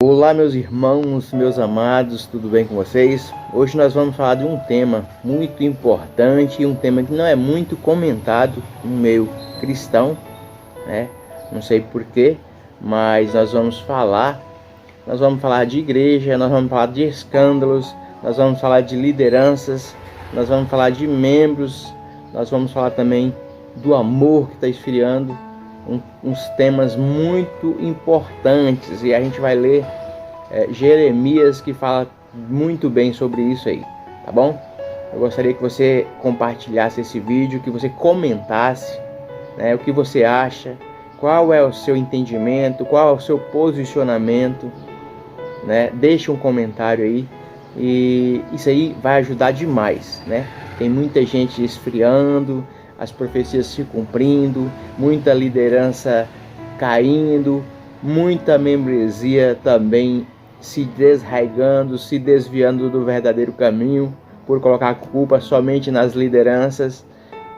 Olá, meus irmãos, meus amados, tudo bem com vocês? Hoje nós vamos falar de um tema muito importante e um tema que não é muito comentado no meio cristão, né? Não sei porquê, mas nós vamos falar de igreja, nós vamos falar de escândalos, nós vamos falar de lideranças, nós vamos falar de membros, nós vamos falar também do amor que está esfriando. Uns temas muito importantes, e a gente vai ler Jeremias, que fala muito bem sobre isso aí, tá bom? Eu gostaria que você compartilhasse esse vídeo, que você comentasse, né, o que você acha, qual é o seu entendimento, qual é o seu posicionamento, né? Deixe um comentário aí, e isso aí vai ajudar demais, né? Tem muita gente esfriando, as profecias se cumprindo, muita liderança caindo, muita membresia também se desarraigando, se desviando do verdadeiro caminho, por colocar a culpa somente nas lideranças.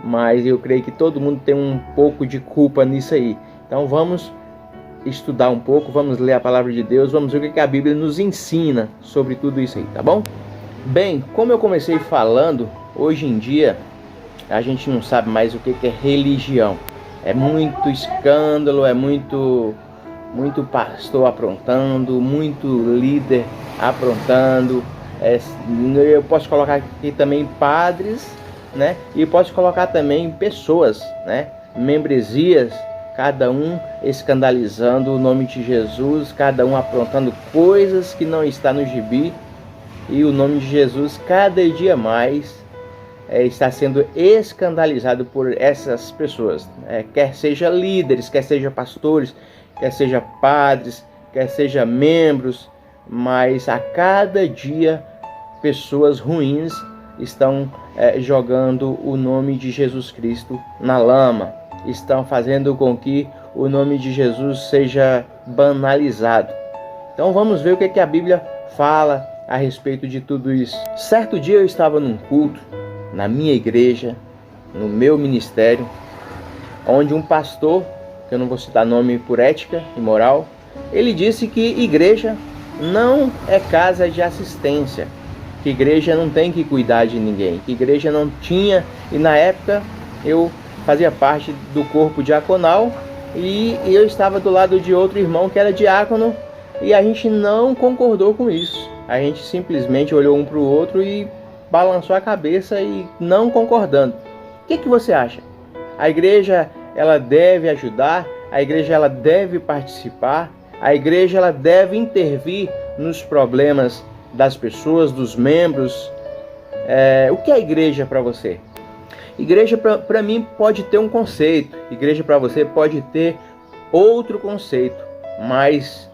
Mas eu creio que todo mundo tem um pouco de culpa nisso aí. Então vamos estudar um pouco, vamos ler a palavra de Deus, vamos ver o que a Bíblia nos ensina sobre tudo isso aí, tá bom? Bem, como eu comecei falando, hoje em dia a gente não sabe mais o que é religião. É muito escândalo, é muito pastor aprontando, muito líder aprontando. Eu posso colocar aqui também padres, né? E posso colocar também pessoas, né? Membresias, cada um escandalizando o nome de Jesus, cada um aprontando coisas que não está no gibi. E o nome de Jesus cada dia mais está sendo escandalizado por essas pessoas, quer seja líderes, quer seja pastores, quer seja padres, quer seja membros, mas a cada dia pessoas ruins estão jogando o nome de Jesus Cristo na lama, estão fazendo com que o nome de Jesus seja banalizado. Então vamos ver o que a Bíblia fala a respeito de tudo isso. Certo dia eu estava num culto, na minha igreja, no meu ministério, onde um pastor, que eu não vou citar nome por ética e moral, ele disse que igreja não é casa de assistência, que igreja não tem que cuidar de ninguém, que igreja não tinha, e na época eu fazia parte do corpo diaconal e eu estava do lado de outro irmão que era diácono e a gente não concordou com isso, a gente simplesmente olhou um para o outro e balançou a cabeça e não concordando. O que você acha? A igreja ela deve ajudar, a igreja ela deve participar, a igreja ela deve intervir nos problemas das pessoas, dos membros. O que é a igreja para você? Igreja para mim pode ter um conceito, igreja para você pode ter outro conceito, mas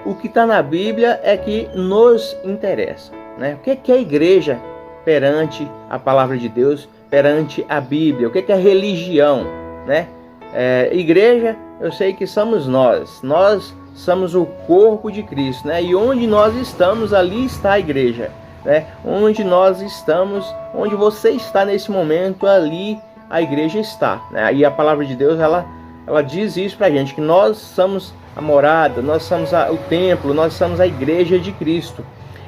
o que está na Bíblia é que nos interessa. Né? O que é a igreja perante a palavra de Deus, perante a Bíblia? O que é religião? Né? Igreja, eu sei que somos nós somos o corpo de Cristo, né? E onde nós estamos, ali está a igreja, né? Onde nós estamos, onde você está nesse momento, ali a igreja está, né? E a palavra de Deus, ela diz isso pra gente, que nós somos a morada, nós somos o templo, nós somos a igreja de Cristo.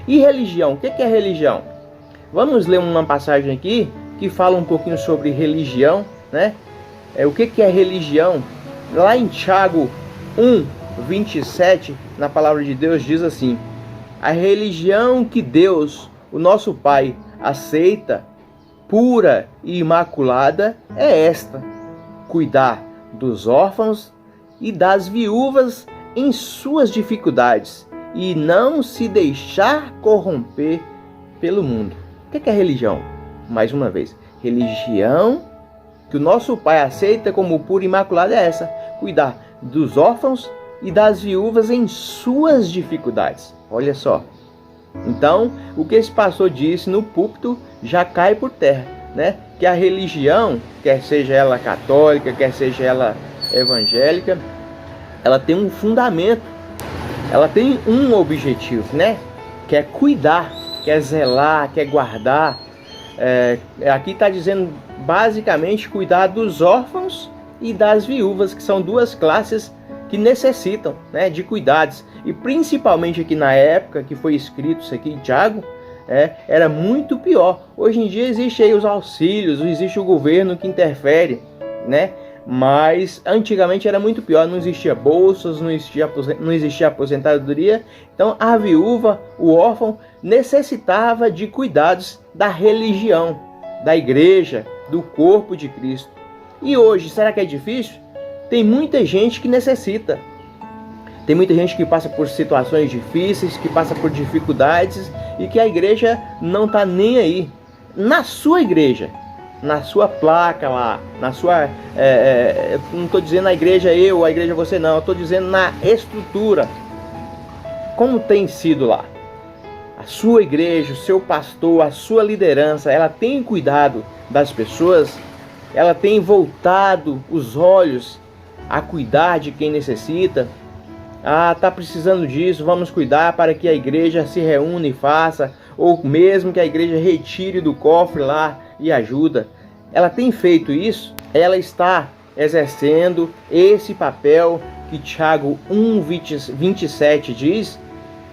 E religião? O que é religião? Vamos ler uma passagem aqui que fala um pouquinho sobre religião, né? O que é religião? Lá em Tiago 1:27, na palavra de Deus diz assim: a religião que Deus, o nosso Pai, aceita, pura e imaculada, é esta: cuidar dos órfãos e das viúvas em suas dificuldades, e não se deixar corromper pelo mundo. O que é religião? Mais uma vez, religião que o nosso Pai aceita como pura e imaculada é essa: cuidar dos órfãos e das viúvas em suas dificuldades. Olha só. Então, o que esse pastor disse no púlpito já cai por terra, né? Que a religião, quer seja ela católica, quer seja ela evangélica, ela tem um fundamento. Ela tem um objetivo, né? Que é cuidar, quer zelar, quer guardar. Aqui está dizendo basicamente cuidar dos órfãos e das viúvas, que são duas classes que necessitam, né, de cuidados. e principalmente aqui na época que foi escrito isso aqui, Tiago, era muito pior. Hoje em dia existe aí os auxílios, existe o governo que interfere, né? Mas antigamente era muito pior, não existia bolsas, não existia aposentadoria. Então a viúva, o órfão, necessitava de cuidados da religião, da igreja, do corpo de Cristo. E hoje, será que é difícil? Tem muita gente que necessita. Tem muita gente que passa por situações difíceis, que passa por dificuldades e que a igreja não está nem aí. Na sua igreja, na sua placa lá, na sua... não estou dizendo a igreja eu, a igreja você não, eu estou dizendo na estrutura. Como tem sido lá? A sua igreja, o seu pastor, a sua liderança, ela tem cuidado das pessoas? Ela tem voltado os olhos a cuidar de quem necessita? Está precisando disso, vamos cuidar para que a igreja se reúna e faça, ou mesmo que a igreja retire do cofre lá e ajuda. Ela tem feito isso? Ela está exercendo esse papel que Tiago 1:27 diz,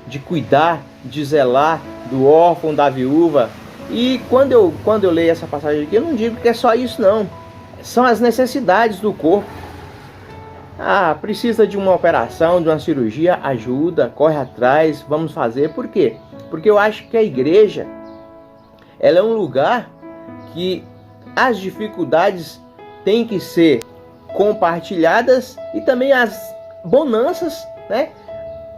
de cuidar, de zelar do órfão, da viúva. E quando eu leio essa passagem aqui, eu não digo que é só isso não. São as necessidades do corpo. Precisa de uma operação, de uma cirurgia, ajuda, corre atrás, vamos fazer. Por quê? Porque eu acho que a igreja, ela é um lugar que as dificuldades têm que ser compartilhadas e também as bonanças, né?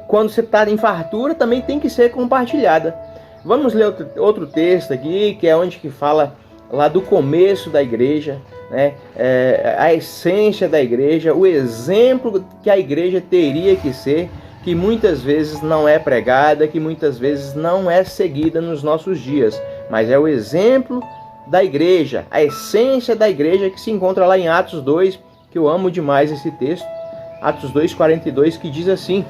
Quando você está em fartura, também tem que ser compartilhada. Vamos ler outro texto aqui, que é onde que fala lá do começo da igreja, né? A essência da igreja, o exemplo que a igreja teria que ser, que muitas vezes não é pregada, que muitas vezes não é seguida nos nossos dias, mas é o exemplo da igreja, a essência da igreja que se encontra lá em Atos 2, que eu amo demais esse texto, Atos 2:42, que diz assim: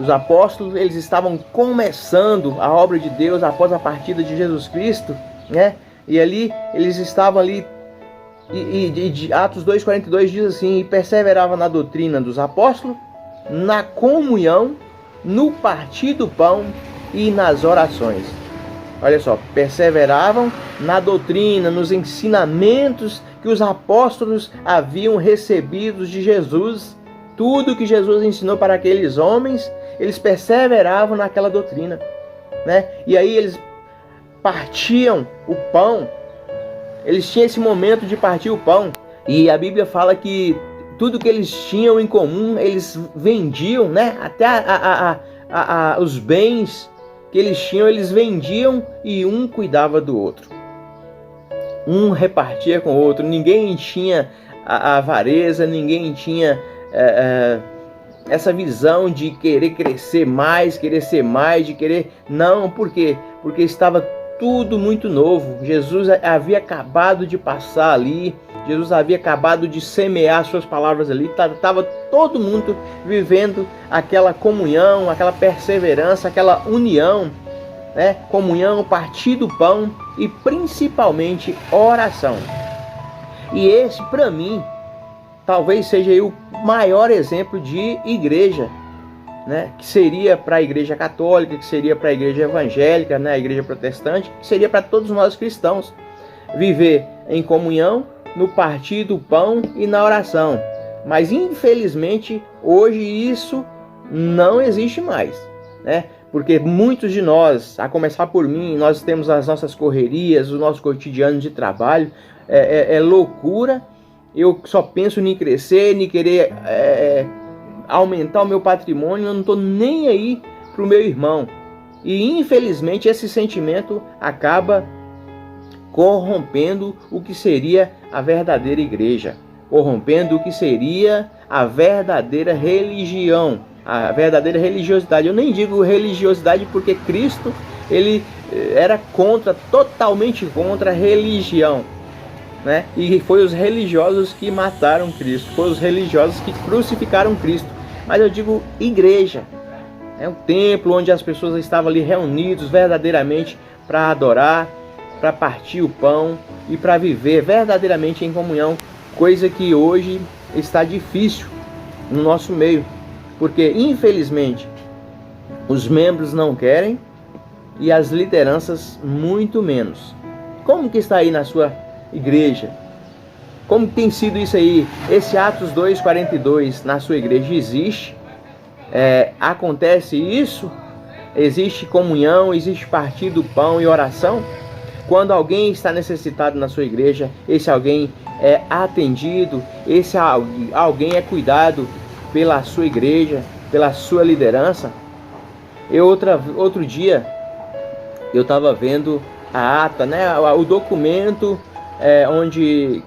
os apóstolos, eles estavam começando a obra de Deus após a partida de Jesus Cristo, né? E ali, eles estavam ali, e Atos 2:42 diz assim: e perseveravam na doutrina dos apóstolos, na comunhão, no partir do pão e nas orações. Olha só, perseveravam na doutrina, nos ensinamentos que os apóstolos haviam recebido de Jesus. Tudo que Jesus ensinou para aqueles homens, eles perseveravam naquela doutrina, né? E aí eles partiam o pão, eles tinham esse momento de partir o pão. E a Bíblia fala que tudo que eles tinham em comum, eles vendiam, né? Até os bens que eles tinham, eles vendiam e um cuidava do outro. Um repartia com o outro. Ninguém tinha a avareza, ninguém tinha essa visão de querer crescer mais, querer ser mais, de querer... Não, por quê? Porque estava tudo muito novo. Jesus havia acabado de passar ali, Jesus havia acabado de semear suas palavras ali, estava todo mundo vivendo aquela comunhão, aquela perseverança, aquela união, né? Comunhão, partir do pão e principalmente oração. E esse, para mim, talvez seja aí o maior exemplo de igreja, né? Que seria para a igreja católica, que seria para a igreja evangélica, né? A igreja protestante, que seria para todos nós cristãos. Viver em comunhão, no partir do pão e na oração. Mas infelizmente hoje isso não existe mais, né? Porque muitos de nós, a começar por mim, nós temos as nossas correrias, o nosso cotidiano de trabalho, é loucura. Eu só penso em crescer, em querer aumentar o meu patrimônio, eu não estou nem aí para o meu irmão. E infelizmente esse sentimento acaba corrompendo o que seria a verdadeira igreja, corrompendo o que seria a verdadeira religião, a verdadeira religiosidade. Eu nem digo religiosidade porque Cristo, ele era totalmente contra a religião, né? E foi os religiosos que mataram Cristo, foi os religiosos que crucificaram Cristo. Mas eu digo igreja, é um templo onde as pessoas estavam ali reunidos verdadeiramente para adorar, para partir o pão e para viver verdadeiramente em comunhão, coisa que hoje está difícil no nosso meio, porque infelizmente os membros não querem e as lideranças muito menos. Como que está aí na sua igreja? Como tem sido isso aí? Esse Atos 2:42 na sua igreja existe? Acontece isso? Existe comunhão? Existe partir do pão e oração? Quando alguém está necessitado na sua igreja, esse alguém é atendido, esse alguém é cuidado pela sua igreja, pela sua liderança. Outro dia eu estava vendo a ata, né, o documento onde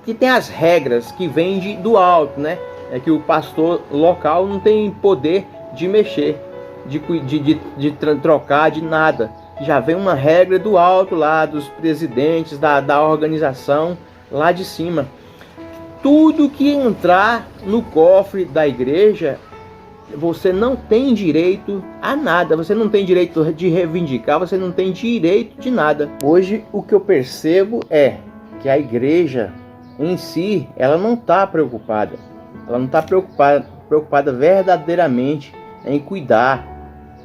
que tem as regras que vêm do alto, né? É que o pastor local não tem poder de mexer, de trocar, de nada. Já vem uma regra do alto lá, dos presidentes, da organização lá de cima. Tudo que entrar no cofre da igreja, você não tem direito a nada, você não tem direito de reivindicar, você não tem direito de nada. Hoje o que eu percebo é que a igreja em si, ela não está preocupada. Ela não está preocupada verdadeiramente em cuidar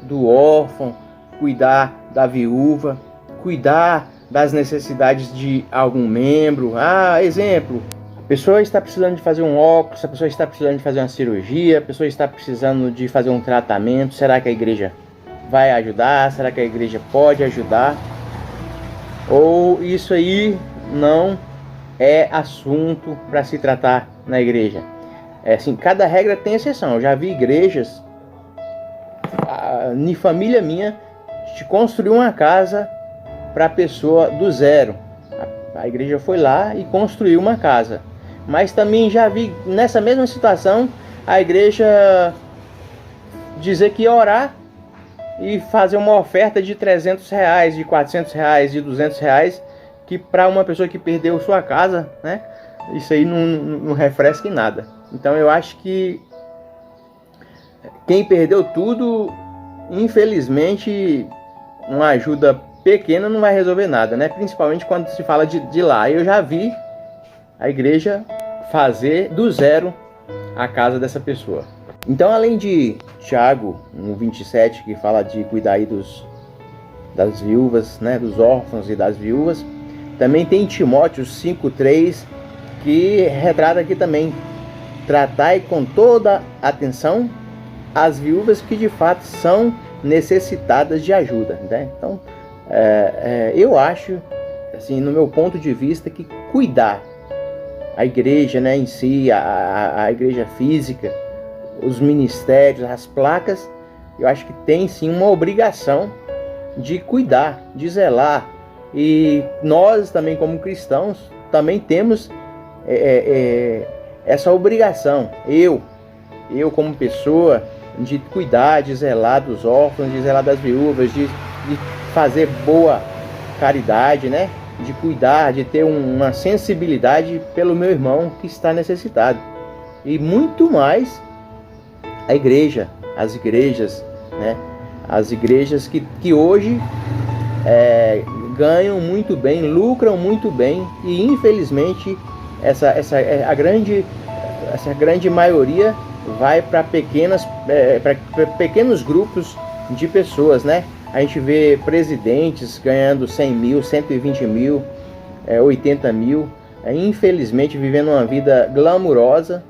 do órfão, cuidar da viúva, cuidar das necessidades de algum membro. Exemplo, a pessoa está precisando de fazer um óculos, a pessoa está precisando de fazer uma cirurgia, a pessoa está precisando de fazer um tratamento. Será que a igreja vai ajudar? Será que a igreja pode ajudar? Ou isso aí não é assunto para se tratar na igreja? Assim, cada regra tem exceção. Eu já vi igrejas, em família minha, de construir uma casa para a pessoa do zero. A igreja foi lá e construiu uma casa. Mas também já vi nessa mesma situação a igreja dizer que ia orar e fazer uma oferta de R$300, de R$400, de R$200, que para uma pessoa que perdeu sua casa, né, isso aí não refresca em nada. Então eu acho que quem perdeu tudo, infelizmente, uma ajuda pequena não vai resolver nada, né? Principalmente quando se fala de lá. Eu já vi a igreja fazer do zero a casa dessa pessoa. Então, além de Tiago 1:27, que fala de cuidar aí das viúvas, né, dos órfãos e das viúvas, também tem Timóteo 5:3, que retrata aqui também: tratai com toda atenção as viúvas que de fato são necessitadas de ajuda, né? Então, eu acho, assim, no meu ponto de vista, que cuidar a igreja, né, em si, a igreja física, os ministérios, as placas, eu acho que tem sim uma obrigação de cuidar, de zelar. E nós também, como cristãos, também temos essa obrigação. Eu como pessoa, de cuidar, de zelar dos órfãos, de zelar das viúvas, de fazer boa caridade, né? De cuidar, de ter uma sensibilidade pelo meu irmão que está necessitado. E muito mais a igreja, as igrejas, né? As igrejas que hoje ganham muito bem, lucram muito bem, e infelizmente essa grande maioria vai para pequenos grupos de pessoas, né? A gente vê presidentes ganhando 100 mil, 120 mil, 80 mil, infelizmente vivendo uma vida glamurosa,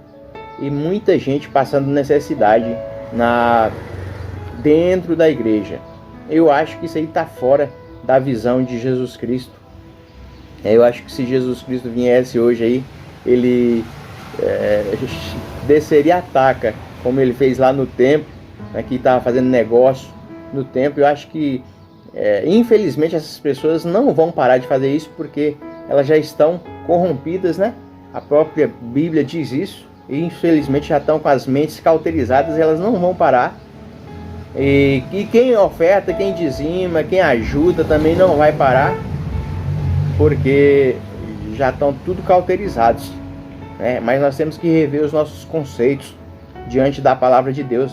e muita gente passando necessidade dentro da igreja. Eu acho que isso aí está fora da visão de Jesus Cristo. Eu acho que se Jesus Cristo viesse hoje aí, ele desceria a taca, como ele fez lá no templo, né, que estava fazendo negócio no templo. Eu acho que infelizmente essas pessoas não vão parar de fazer isso, porque elas já estão corrompidas, né? A própria Bíblia diz isso, e infelizmente já estão com as mentes cauterizadas, e elas não vão parar. E quem oferta, quem dizima, quem ajuda também não vai parar, porque já estão tudo cauterizados, né? Mas nós temos que rever os nossos conceitos diante da palavra de Deus.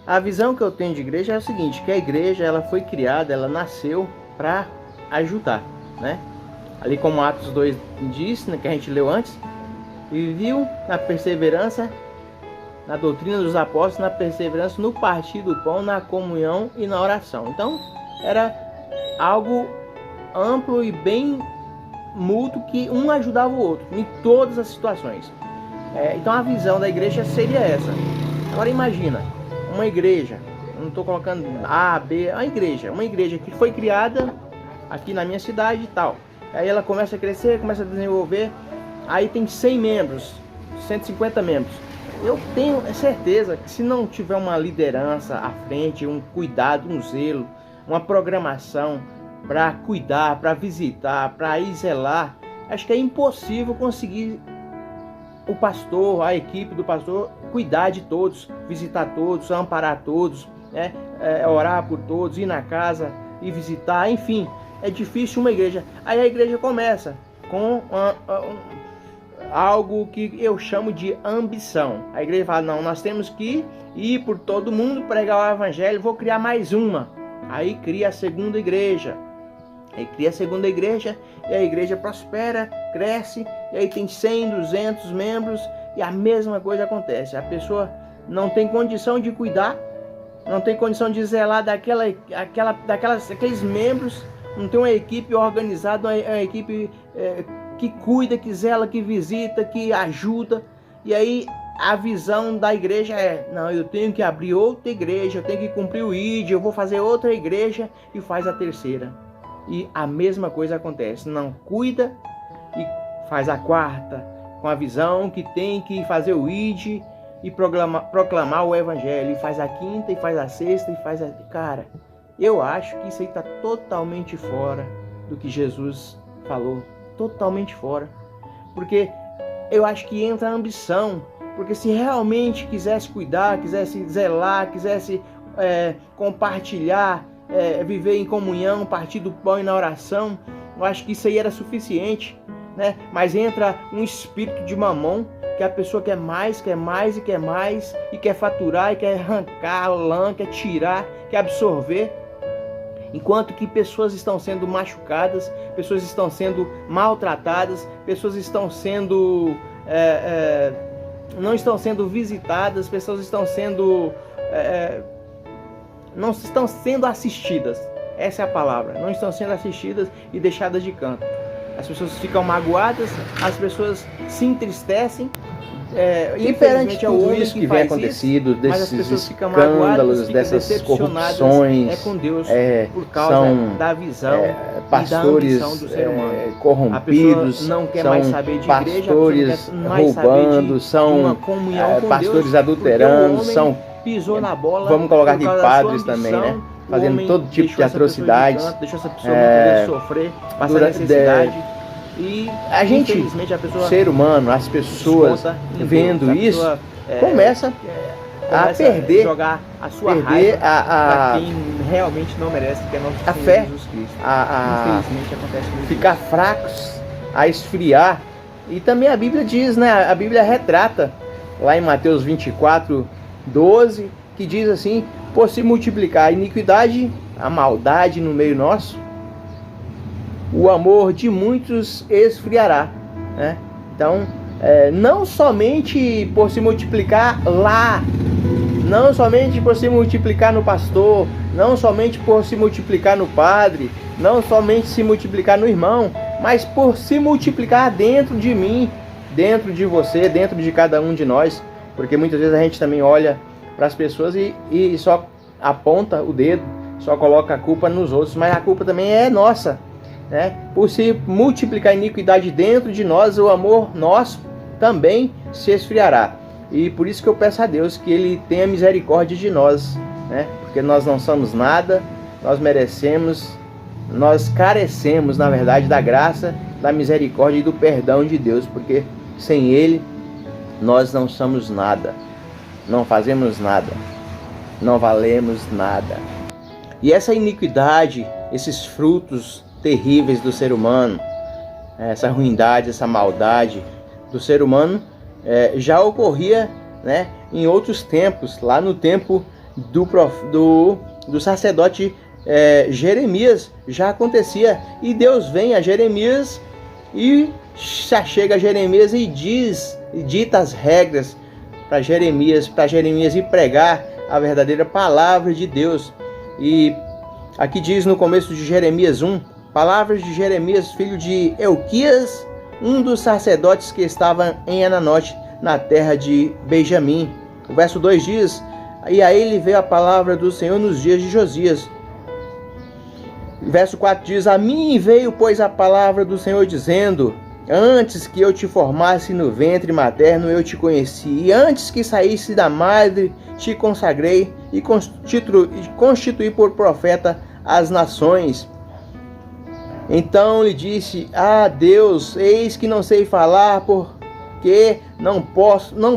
A visão que eu tenho de igreja é o seguinte, que a igreja ela foi criada, ela nasceu para ajudar, né? Ali como Atos 2 diz, né, que a gente leu antes, viviu na perseverança, na doutrina dos apóstolos, na perseverança, no partir do pão, na comunhão e na oração. Então, era algo amplo e bem mútuo, que um ajudava o outro em todas as situações. Então, a visão da igreja seria essa. Agora, imagina, uma igreja, eu não estou colocando A, B, uma igreja que foi criada aqui na minha cidade e tal. Aí ela começa a crescer, começa a desenvolver, aí tem 100 membros, 150 membros. Eu tenho certeza que se não tiver uma liderança à frente, um cuidado, um zelo, uma programação para cuidar, para visitar, para ir zelar, acho que é impossível conseguir o pastor, a equipe do pastor, cuidar de todos, visitar todos, amparar todos, né? Orar por todos, ir na casa e visitar, enfim, é difícil uma igreja. Aí a igreja começa com algo que eu chamo de ambição. A igreja fala, não, nós temos que ir por todo mundo, pregar o evangelho, vou criar mais uma. Aí cria a segunda igreja. Aí cria a segunda igreja e a igreja prospera, cresce, e aí tem 100, 200 membros e a mesma coisa acontece. A pessoa não tem condição de cuidar, não tem condição de zelar daqueles membros, não tem uma equipe organizada, uma equipe que cuida, que zela, que visita, que ajuda. E aí a visão da igreja é, não, eu tenho que abrir outra igreja, eu tenho que cumprir o ID, eu vou fazer outra igreja, e faz a terceira. E a mesma coisa acontece, não cuida e faz a quarta, com a visão que tem que fazer o ID e proclamar o evangelho, e faz a quinta, e faz a sexta, e faz a... Cara, eu acho que isso aí está totalmente fora do que Jesus falou, totalmente fora, porque eu acho que entra a ambição, porque se realmente quisesse cuidar, quisesse zelar, quisesse compartilhar, viver em comunhão, partir do pão e na oração, eu acho que isso aí era suficiente, né? Mas entra um espírito de mamão, que a pessoa quer mais, quer mais e quer mais, e quer faturar, e quer arrancar lã, quer tirar, quer absorver, enquanto que pessoas estão sendo machucadas, pessoas estão sendo maltratadas, pessoas estão sendo não estão sendo visitadas, pessoas estão sendo não estão sendo assistidas. Essa é a palavra, não estão sendo assistidas e deixadas de canto. As pessoas ficam magoadas, as pessoas se entristecem, e perante tudo isso que vem acontecido, desses escândalos, dessas corrupções, com Deus, por causa da visão pastores e da ambição do ser humano. Corrompidos, não quer mais saber de igreja, pastores roubando, são pastores adulterando, são pisou na bola, vamos colocar aqui padres também, né? Fazendo todo tipo de atrocidades, deixou essa pessoa poder sofrer, passar necessidade. E a gente, ser humano, as pessoas vendo isso, começa a perder, jogar a sua raiva para quem realmente não merece, que é nosso Senhor fé, Jesus Cristo. Infelizmente acontece muito. Ficar fracos, a esfriar. E também a Bíblia diz, né? A Bíblia retrata lá em Mateus 24, 12, que diz assim: por se multiplicar a iniquidade, a maldade no meio nosso, o amor de muitos esfriará, né? Então, não somente por se multiplicar lá, não somente por se multiplicar no pastor, não somente por se multiplicar no padre, não somente se multiplicar no irmão, mas por se multiplicar dentro de mim, dentro de você, dentro de cada um de nós, porque muitas vezes a gente também olha para as pessoas e só aponta o dedo, só coloca a culpa nos outros, mas a culpa também é nossa, né? Por se multiplicar a iniquidade dentro de nós, o amor nosso também se esfriará. E por isso que eu peço a Deus que Ele tenha misericórdia de nós, né? Porque nós não somos nada, nós merecemos, nós carecemos, na verdade, da graça, da misericórdia e do perdão de Deus, porque sem Ele nós não somos nada, não fazemos nada, não valemos nada. E essa iniquidade, esses frutos terríveis do ser humano, essa ruindade, essa maldade do ser humano, já ocorria, né, em outros tempos, lá no tempo do sacerdote Jeremias já acontecia. E Deus vem a Jeremias e chega a Jeremias e dita as regras para Jeremias ir pregar a verdadeira palavra de Deus. E aqui diz no começo de Jeremias 1, palavras de Jeremias, filho de Elquias, um dos sacerdotes que estava em Ananote, na terra de Benjamim. O verso 2 diz: e a ele veio a palavra do Senhor nos dias de Josias. O verso 4 diz: a mim veio, pois, a palavra do Senhor, dizendo: antes que eu te formasse no ventre materno, eu te conheci, e antes que saísse da madre, te consagrei e constituí por profeta às nações. Então lhe disse: ah, Deus, eis que não sei falar, porque não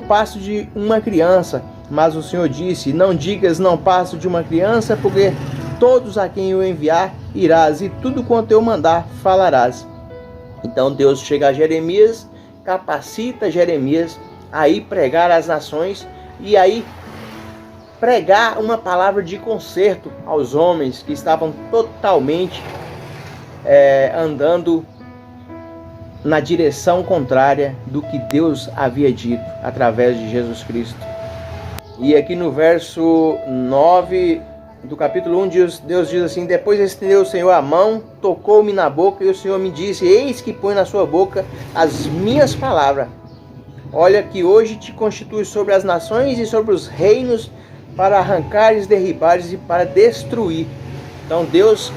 passo de uma criança. Mas o Senhor disse: não digas não passo de uma criança, porque todos a quem eu enviar irás, e tudo quanto eu mandar falarás. Então Deus chega a Jeremias, capacita Jeremias a ir pregar às nações, e aí pregar uma palavra de conserto aos homens que estavam totalmente andando na direção contrária do que Deus havia dito através de Jesus Cristo. E aqui no verso 9 do capítulo 1, Deus diz assim: depois estendeu o Senhor a mão, tocou-me na boca, e o Senhor me disse: eis que põe na sua boca as minhas palavras. Olha que hoje te constitui sobre as nações e sobre os reinos, para arrancares, derribares e para destruir. Então Deus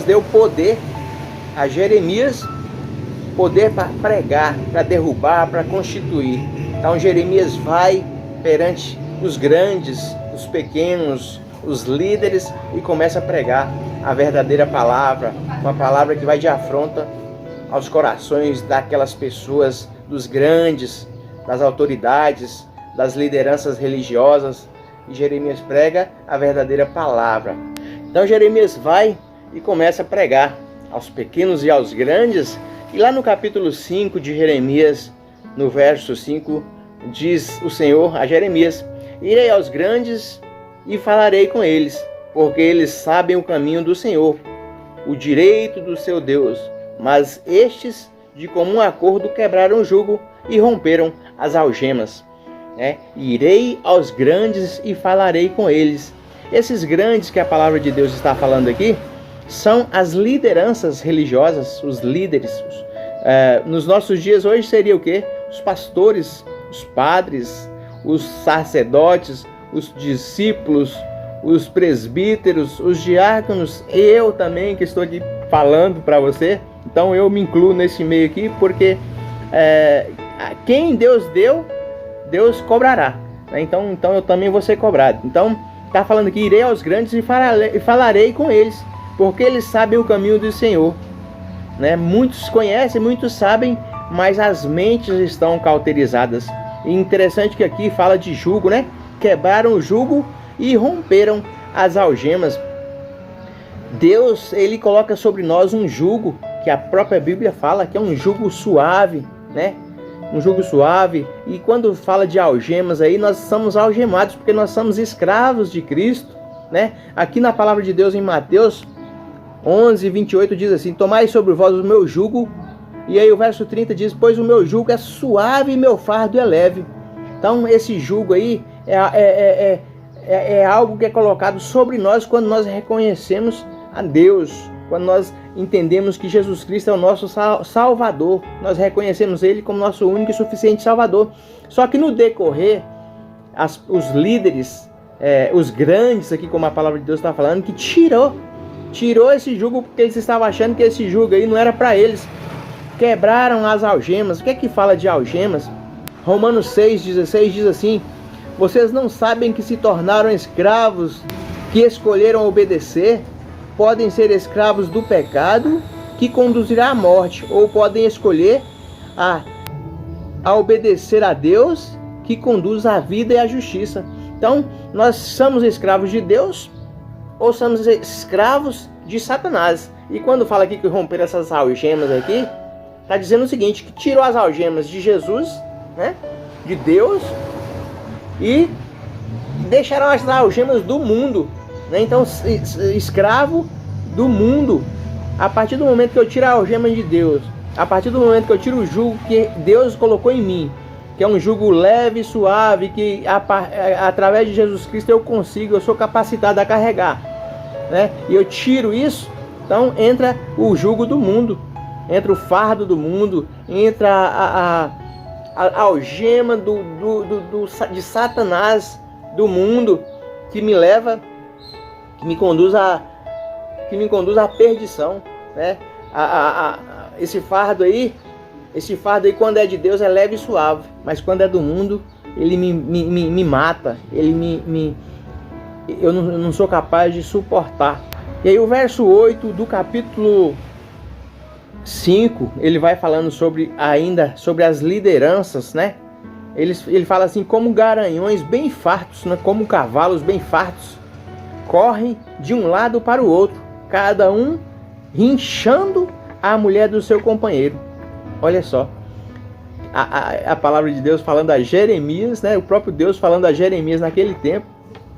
deu poder a Jeremias, poder para pregar, para derrubar, para constituir. Então Jeremias vai perante os grandes, os pequenos, os líderes, e começa a pregar a verdadeira palavra, uma palavra que vai de afronta aos corações daquelas pessoas, dos grandes, das autoridades, das lideranças religiosas. E Jeremias prega a verdadeira palavra. Então Jeremias vai e começa a pregar aos pequenos e aos grandes. E lá no capítulo 5 de Jeremias, no verso 5, diz o Senhor a Jeremias: irei aos grandes e falarei com eles, porque eles sabem o caminho do Senhor, o direito do seu Deus. Mas estes, de comum acordo, quebraram o jugo e romperam as algemas. Irei aos grandes e falarei com eles. Esses grandes que a palavra de Deus está falando aqui são as lideranças religiosas, os líderes. Nos nossos dias hoje seria o quê? Os pastores, os padres, os sacerdotes, os discípulos, os presbíteros, os diáconos, eu também que estou aqui falando para você. Então eu me incluo nesse meio aqui, porque quem Deus deu, Deus cobrará. Então eu também vou ser cobrado. Então está falando aqui: irei aos grandes e falarei com eles, porque eles sabem o caminho do Senhor. Muitos conhecem, muitos sabem, mas as mentes estão cauterizadas. E interessante que aqui fala de jugo, quebraram o jugo e romperam as algemas. Deus, ele coloca sobre nós um jugo que a própria Bíblia fala que é um jugo suave, um jugo suave. E quando fala de algemas aí, nós somos algemados porque nós somos escravos de Cristo, Aqui na palavra de Deus em Mateus 11, 28 diz assim: tomai sobre vós o meu jugo. E aí o verso 30 diz: pois o meu jugo é suave e meu fardo é leve. Então esse jugo aí é algo que é colocado sobre nós quando nós reconhecemos a Deus, quando nós entendemos que Jesus Cristo é o nosso Salvador, nós reconhecemos Ele como nosso único e suficiente Salvador. Só que no decorrer, os líderes, os grandes aqui, como a palavra de Deus está falando, que tirou esse jugo, porque eles estavam achando que esse jugo aí não era para eles. Quebraram as algemas. O que é que fala de algemas? Romanos 6,16 diz assim: vocês não sabem que se tornaram escravos, que escolheram obedecer? Podem ser escravos do pecado, que conduzirá à morte, ou podem escolher a obedecer a Deus, que conduz à vida e à justiça. Então, nós somos escravos de Deus ou somos escravos de Satanás. E quando fala aqui que romper essas algemas aqui, está dizendo o seguinte: que tirou as algemas de Jesus, de Deus, e deixaram as algemas do mundo, né? Então, escravo do mundo. A partir do momento que eu tiro a algema de Deus, a partir do momento que eu tiro o jugo que Deus colocou em mim, que é um jugo leve e suave, que através de Jesus Cristo eu sou capacitado a carregar, né? E eu tiro isso, então entra o jugo do mundo, entra o fardo do mundo, entra a algema de Satanás do mundo, que me conduz à perdição, né? Esse fardo aí, quando é de Deus, é leve e suave, mas quando é do mundo, ele me mata, eu não sou capaz de suportar. E aí o verso 8 do capítulo 5, ele vai falando ainda sobre as lideranças, né? Ele fala assim: como garanhões bem fartos, né? Como cavalos bem fartos, correm de um lado para o outro, cada um rinchando a mulher do seu companheiro. Olha só, a palavra de Deus falando a Jeremias, né? O próprio Deus falando a Jeremias naquele tempo,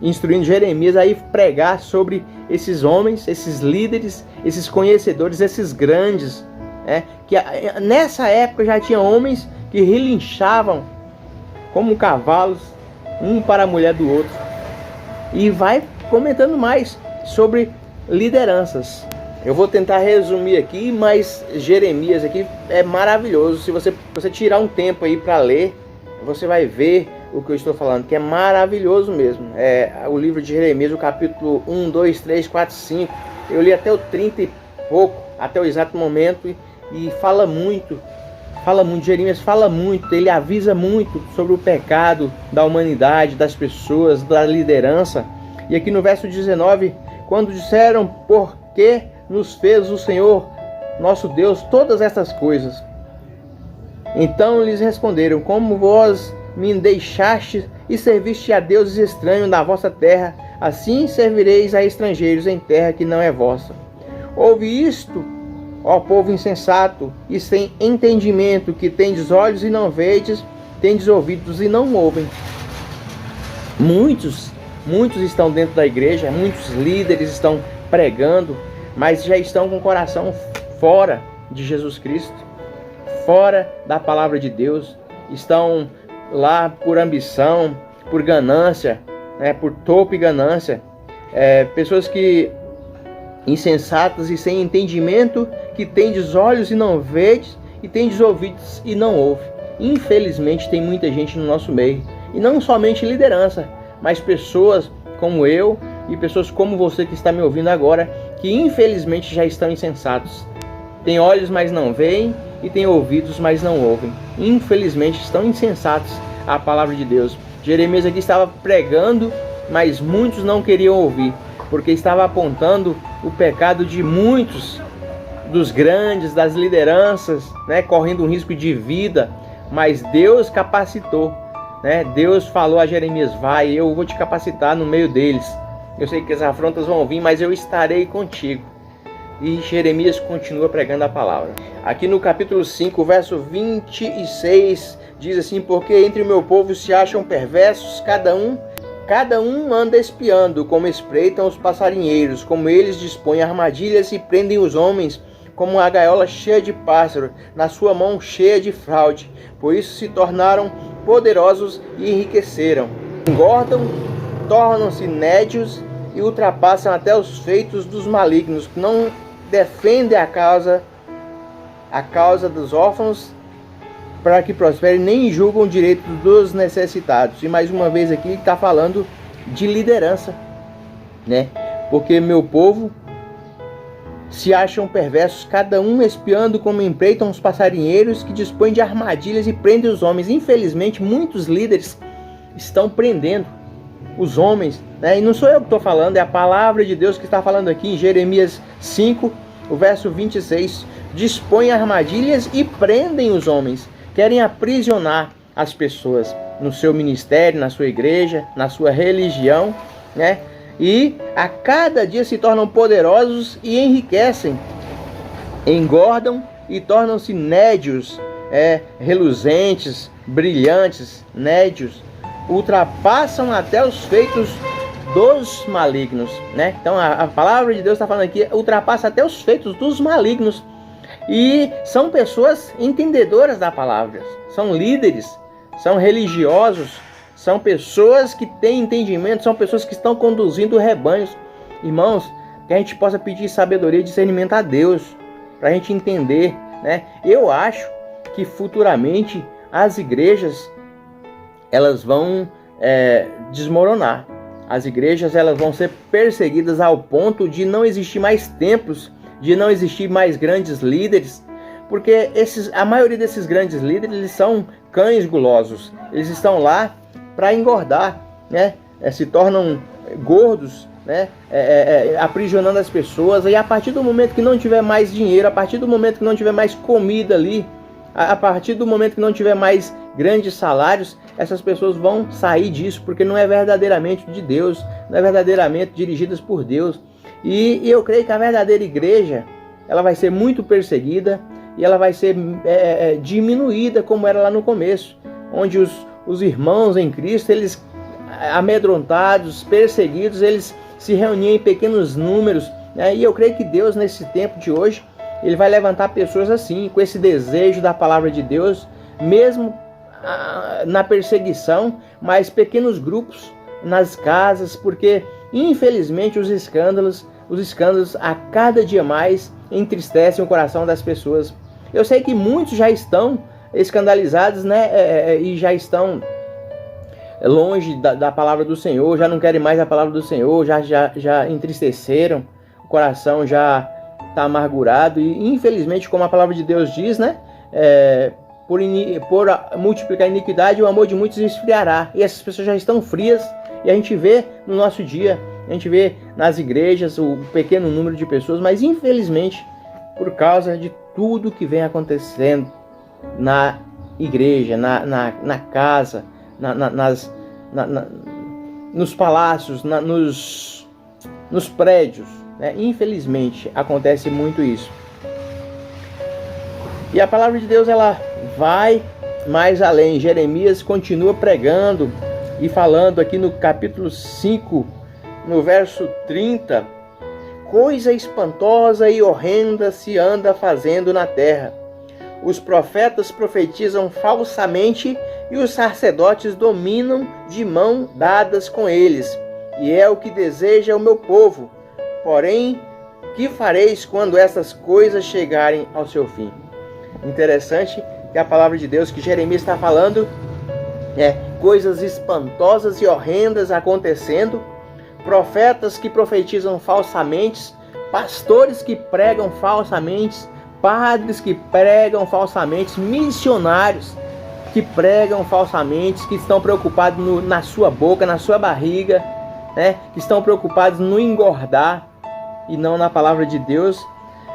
instruindo Jeremias a ir pregar sobre esses homens, esses líderes, esses conhecedores, esses grandes, né? Que nessa época já tinha homens que relinchavam como cavalos, um para a mulher do outro. E vai comentando mais sobre lideranças. Eu vou tentar resumir aqui, mas Jeremias aqui é maravilhoso. Se você tirar um tempo aí para ler, você vai ver o que eu estou falando, que é maravilhoso mesmo. É o livro de Jeremias, o capítulo 1, 2, 3, 4, 5. Eu li até o 30 e pouco, até o exato momento, e fala muito. Jeremias fala muito, ele avisa muito sobre o pecado da humanidade, das pessoas, da liderança. E aqui no verso 19, quando disseram: por que nos fez o Senhor nosso Deus todas estas coisas? Então lhes responderam: como vós me deixaste e serviste a deuses estranhos na vossa terra, assim servireis a estrangeiros em terra que não é vossa. Ouve isto, ó povo insensato e sem entendimento, que tendes olhos e não vedes, tendes ouvidos e não ouvem. Muitos estão dentro da igreja, muitos líderes estão pregando, mas já estão com o coração fora de Jesus Cristo, fora da palavra de Deus, estão lá por ambição, por ganância, né, por topo e ganância, pessoas que insensatas e sem entendimento, que tendes olhos e não vedes, e tendes ouvidos e não ouve. Infelizmente tem muita gente no nosso meio, e não somente liderança, mas pessoas como eu e pessoas como você que está me ouvindo agora, que infelizmente já estão insensatos. Tem olhos, mas não veem, e tem ouvidos, mas não ouvem. Infelizmente estão insensatos à palavra de Deus. Jeremias aqui estava pregando, mas muitos não queriam ouvir, porque estava apontando o pecado de muitos dos grandes, das lideranças, né, correndo um risco de vida. Mas Deus capacitou, né? Deus falou a Jeremias: vai, eu vou te capacitar no meio deles. Eu sei que as afrontas vão vir, mas eu estarei contigo. E Jeremias continua pregando a palavra. Aqui no capítulo 5, verso 26, diz assim: porque entre o meu povo se acham perversos, cada um anda espiando, como espreitam os passarinheiros, como eles dispõem armadilhas e prendem os homens, como a gaiola cheia de pássaro, na sua mão cheia de fraude. Por isso se tornaram poderosos e enriqueceram. Engordam, tornam-se nédios e ultrapassam até os feitos dos malignos. Não defendem a causa dos órfãos para que prosperem, nem julgam o direito dos necessitados. E mais uma vez aqui está falando de liderança, né? Porque meu povo se acham perversos, cada um espiando como empreitam os passarinheiros, que dispõem de armadilhas e prendem os homens. Infelizmente, muitos líderes estão prendendo os homens, né? E não sou eu que estou falando, é a palavra de Deus que está falando aqui em Jeremias 5, o verso 26. Dispõem armadilhas e prendem os homens. Querem aprisionar as pessoas no seu ministério, na sua igreja, na sua religião, né? E a cada dia se tornam poderosos e enriquecem, engordam e tornam-se nédios, reluzentes, brilhantes, nédios, ultrapassam até os feitos dos malignos, né? Então a palavra de Deus está falando aqui, ultrapassa até os feitos dos malignos. E são pessoas entendedoras da palavra, são líderes, são religiosos, são pessoas que têm entendimento, são pessoas que estão conduzindo rebanhos. Irmãos, que a gente possa pedir sabedoria e discernimento a Deus, para a gente entender, né? Eu acho que futuramente as igrejas, elas vão desmoronar. As igrejas, elas vão ser perseguidas ao ponto de não existir mais templos, de não existir mais grandes líderes, porque a maioria desses grandes líderes, eles são cães gulosos, eles estão lá para engordar, né? Se tornam gordos, né? Aprisionando as pessoas, e a partir do momento que não tiver mais dinheiro, a partir do momento que não tiver mais comida ali, a partir do momento que não tiver mais grandes salários, essas pessoas vão sair disso, porque não é verdadeiramente de Deus, não é verdadeiramente dirigidas por Deus. E eu creio que a verdadeira igreja, ela vai ser muito perseguida e ela vai ser diminuída como era lá no começo, onde os irmãos em Cristo, eles amedrontados, perseguidos, eles se reuniam em pequenos números, né? E eu creio que Deus, nesse tempo de hoje, Ele vai levantar pessoas assim, com esse desejo da palavra de Deus, mesmo na perseguição, mas pequenos grupos nas casas, porque infelizmente os escândalos a cada dia mais entristecem o coração das pessoas. Eu sei que muitos já estão escandalizados, né? E já estão longe da palavra do Senhor, já não querem mais a palavra do Senhor, já entristeceram, o coração já está amargurado, e infelizmente, como a palavra de Deus diz, né? Por multiplicar a iniquidade, o amor de muitos esfriará. E essas pessoas já estão frias, e a gente vê no nosso dia, a gente vê nas igrejas o pequeno número de pessoas, mas infelizmente, por causa de tudo que vem acontecendo na igreja, na casa, nos palácios, nos prédios, né? Infelizmente acontece muito isso. E a palavra de Deus, ela vai mais além. Jeremias continua pregando e falando aqui no capítulo 5, no verso 30, coisa espantosa e horrenda se anda fazendo na terra. Os profetas profetizam falsamente e os sacerdotes dominam de mão dadas com eles. E é o que deseja o meu povo. Porém, que fareis quando essas coisas chegarem ao seu fim? Interessante que a palavra de Deus que Jeremias está falando coisas espantosas e horrendas acontecendo, profetas que profetizam falsamente, pastores que pregam falsamente, padres que pregam falsamente, missionários que pregam falsamente, que estão preocupados na sua boca, na sua barriga, né? Que estão preocupados no engordar e não na palavra de Deus.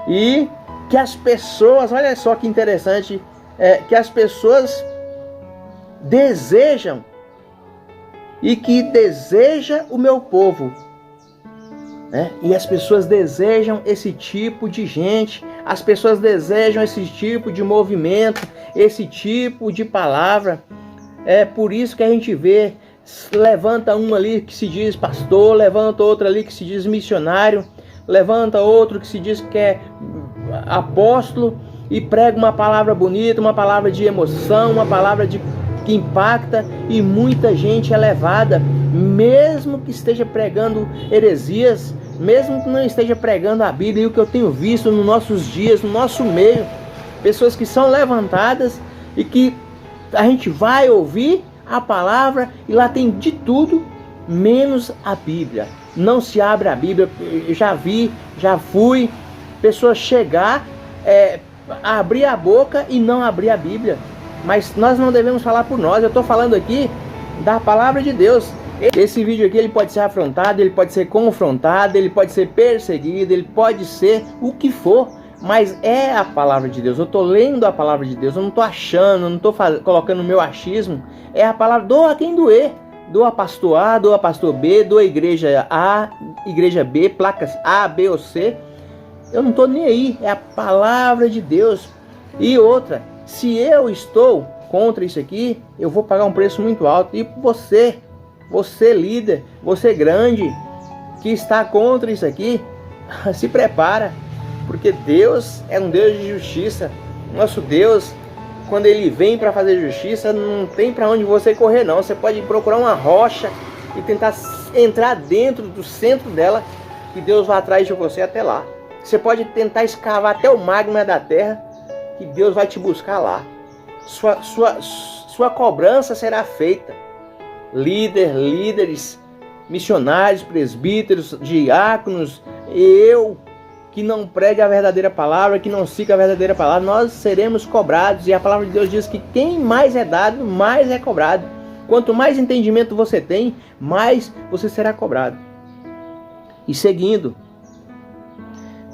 E que as pessoas, olha só que interessante, que as pessoas desejam e que deseja o meu povo, né? E as pessoas desejam esse tipo de gente, as pessoas desejam esse tipo de movimento, esse tipo de palavra. É por isso que a gente vê, levanta um ali que se diz pastor, levanta outro ali que se diz missionário, levanta outro que se diz que é apóstolo e prega uma palavra bonita, uma palavra de emoção, uma palavra que impacta, e muita gente é levada, mesmo que esteja pregando heresias, mesmo que não esteja pregando a Bíblia. E o que eu tenho visto nos nossos dias, no nosso meio, pessoas que são levantadas e que a gente vai ouvir a palavra e lá tem de tudo menos a Bíblia. Não se abre a Bíblia. Eu já fui pessoas chegar, abrir a boca e não abrir a Bíblia. Mas nós não devemos falar por nós. Eu estou falando aqui da palavra de Deus. Esse vídeo aqui, ele pode ser afrontado, ele pode ser confrontado, ele pode ser perseguido, ele pode ser o que for, mas é a palavra de Deus. Eu estou lendo a palavra de Deus, eu não estou achando, eu não estou colocando o meu achismo. É a palavra, doa quem doer. Doa pastor A, doa pastor B, doa igreja A, igreja B, placas A, B ou C. Eu não estou nem aí, é a palavra de Deus. E outra, se eu estou contra isso aqui, eu vou pagar um preço muito alto. E você líder, você grande, que está contra isso aqui, se prepara, porque Deus é um Deus de justiça. Nosso Deus, quando Ele vem para fazer justiça, não tem para onde você correr não. Você pode procurar uma rocha e tentar entrar dentro do centro dela, que Deus vai atrás de você até lá. Você pode tentar escavar até o magma da terra, que Deus vai te buscar lá. Sua cobrança será feita. Líderes, missionários, presbíteros, diáconos, eu que não pregue a verdadeira palavra, que não siga a verdadeira palavra, nós seremos cobrados. E a palavra de Deus diz que quem mais é dado, mais é cobrado. Quanto mais entendimento você tem, mais você será cobrado. E seguindo,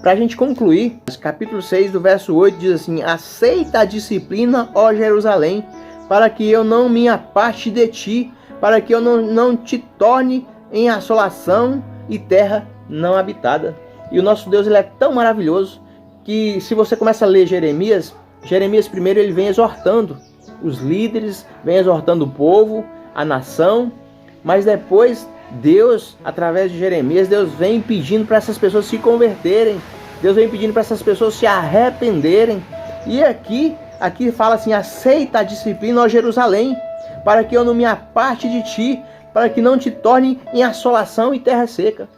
para a gente concluir, capítulo 6 do verso 8 diz assim: aceita a disciplina, ó Jerusalém, para que eu não me aparte de ti, para que eu não te torne em assolação e terra não habitada. E o nosso Deus, ele é tão maravilhoso que, se você começa a ler Jeremias primeiro ele vem exortando os líderes, vem exortando o povo, a nação, mas depois Deus, através de Jeremias, Deus vem pedindo para essas pessoas se converterem, Deus vem pedindo para essas pessoas se arrependerem. E aqui fala assim: aceita a disciplina, ó Jerusalém, para que eu não me aparte de ti, para que não te torne em assolação e terra seca.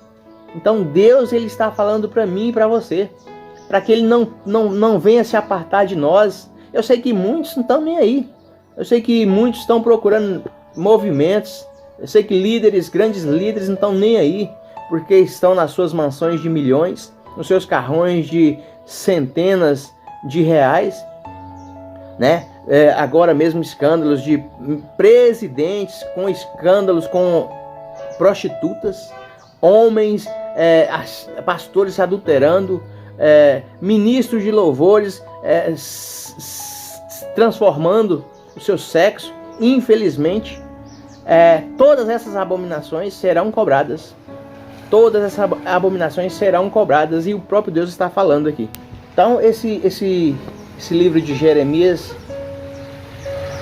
Então Deus, ele está falando para mim e para você, para que ele não venha se apartar de nós. Eu sei que muitos não estão nem aí. Eu sei que muitos estão procurando movimentos. Eu sei que grandes líderes não estão nem aí, porque estão nas suas mansões de milhões, nos seus carrões de centenas de reais, né? Agora mesmo escândalos de presidentes com escândalos com prostitutas, homens, pastores se adulterando, ministros de louvores transformando o seu sexo. Infelizmente, todas essas abominações serão cobradas. Todas essas abominações serão cobradas, e o próprio Deus está falando aqui. Então esse livro de Jeremias,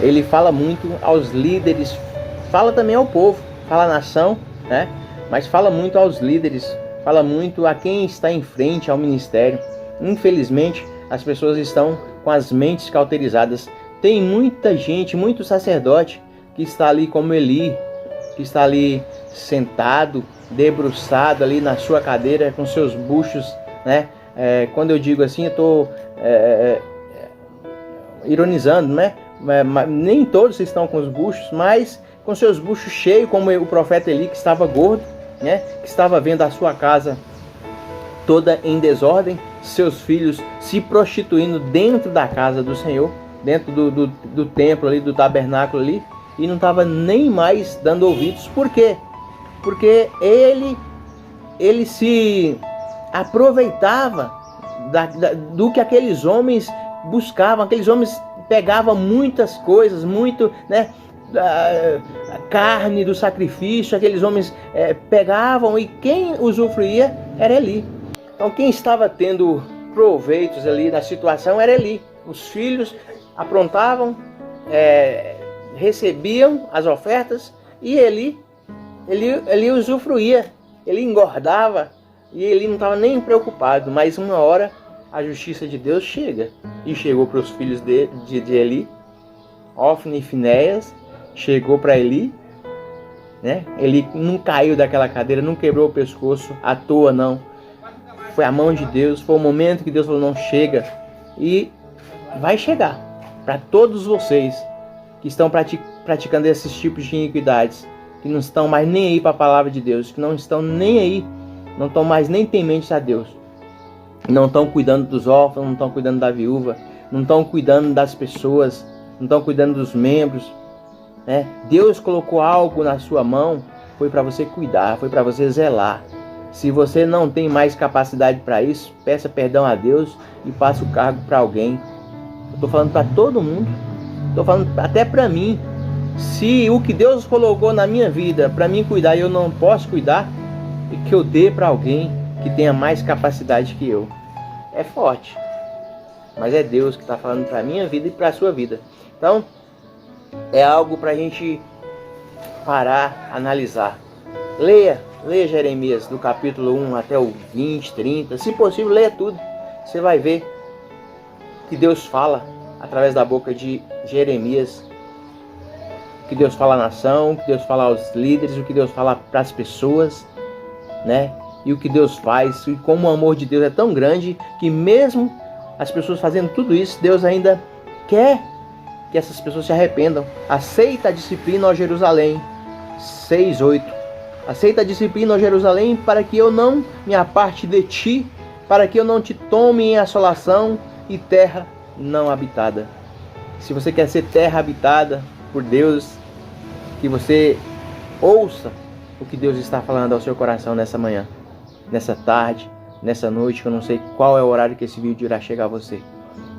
ele fala muito aos líderes, fala também ao povo, fala à nação, né? Mas fala muito aos líderes, fala muito a quem está em frente ao ministério. Infelizmente, as pessoas estão com as mentes cauterizadas. Tem muita gente, muito sacerdote que está ali como Eli, que está ali sentado, debruçado ali na sua cadeira com seus buchos, né? Quando eu digo assim, eu estou ironizando, né? Nem todos estão com os buchos, mas com seus buchos cheios, como o profeta Eli, que estava gordo, né? Que estava vendo a sua casa toda em desordem, seus filhos se prostituindo dentro da casa do Senhor, dentro do templo ali, do tabernáculo ali, e não estava nem mais dando ouvidos. Por quê? Porque ele se aproveitava do que aqueles homens buscavam. Aqueles homens pegavam muitas coisas, muito, né, a carne do sacrifício. Aqueles homens pegavam, e quem usufruía era Eli. Então quem estava tendo proveitos ali na situação era Eli. Os filhos aprontavam, recebiam as ofertas, e Eli usufruía, ele engordava, e ele não estava nem preocupado. Mas uma hora a justiça de Deus chega, e chegou para os filhos de Eli, Ofni e Finéias, chegou para Eli, né? Ele não caiu daquela cadeira, não quebrou o pescoço à toa, não. Foi a mão de Deus, foi o momento que Deus falou: não, chega. E vai chegar para todos vocês que estão praticando esses tipos de iniquidades, que não estão mais nem aí para a palavra de Deus, que não estão nem aí, não estão mais nem tementes a Deus, não estão cuidando dos órfãos, não estão cuidando da viúva, não estão cuidando das pessoas, não estão cuidando dos membros, né? Deus colocou algo na sua mão, foi para você cuidar, foi para você zelar. Se você não tem mais capacidade para isso, peça perdão a Deus e passe o cargo para alguém. Eu estou falando para todo mundo, estou falando até para mim. Se o que Deus colocou na minha vida para mim cuidar e eu não posso cuidar, e que eu dê para alguém que tenha mais capacidade que eu. É forte, mas é Deus que está falando para a minha vida e para a sua vida. Então, é algo para a gente parar, analisar. Leia Jeremias do capítulo 1 até o 20, 30. Se possível, leia tudo. Você vai ver que Deus fala através da boca de Jeremias. O que Deus fala à nação, o que Deus fala aos líderes, o que Deus fala para as pessoas, né? E o que Deus faz. E como o amor de Deus é tão grande que mesmo as pessoas fazendo tudo isso, Deus ainda quer que essas pessoas se arrependam. Aceita a disciplina, ó Jerusalém. 6:8. Aceita a disciplina, ó Jerusalém, para que eu não me aparte de ti, para que eu não te tome em assolação e terra não habitada. Se você quer ser terra habitada por Deus, que você ouça o que Deus está falando ao seu coração nessa manhã, nessa tarde, nessa noite, que eu não sei qual é o horário que esse vídeo irá chegar a você.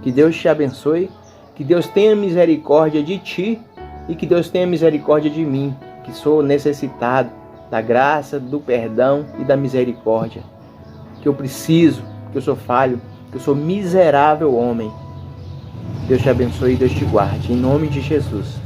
Que Deus te abençoe, que Deus tenha misericórdia de ti e que Deus tenha misericórdia de mim, que sou necessitado da graça, do perdão e da misericórdia. Que eu preciso, que eu sou falho, que eu sou miserável homem. Deus te abençoe e Deus te guarde. Em nome de Jesus.